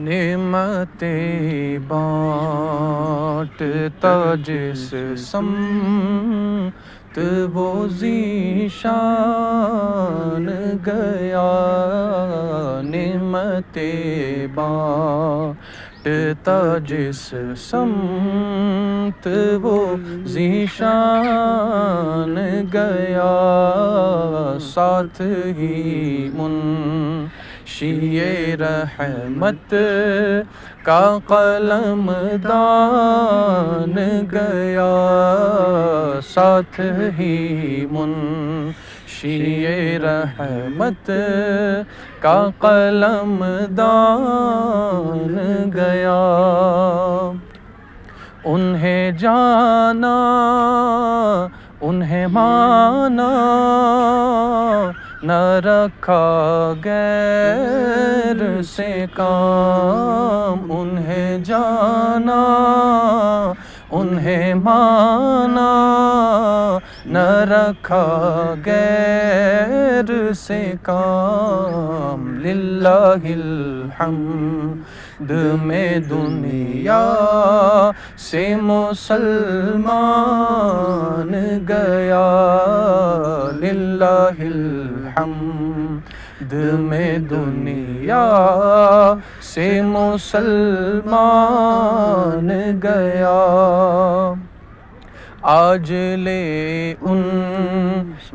نعمتیں بانٹتا جس سمت وہ ذیشان گیا، نعمتیں بانٹتا جس سمت وہ ذیشان گیا، ساتھ ہی منشی رحمت کا قلم دان گیا، ساتھ ہی منشی رحمت کا قلم دان گیا، انہیں جانا انہیں مانا نہ رکھا غیر سے کام، انہیں جانا انہیں مانا نہ رکھا غیر سے کام، للہ الحمد میں دنیا سے مسلمان گیا، للہ الحمد میں دنیا سے مسلمان گیا، آج لے ان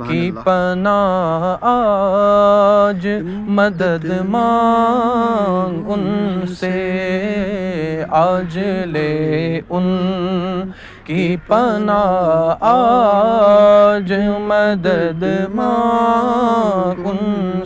کی پناہ، آج مدد مانگ ان سے، آج لے ان کی پناہ، آج مدد مانگ ان سے۔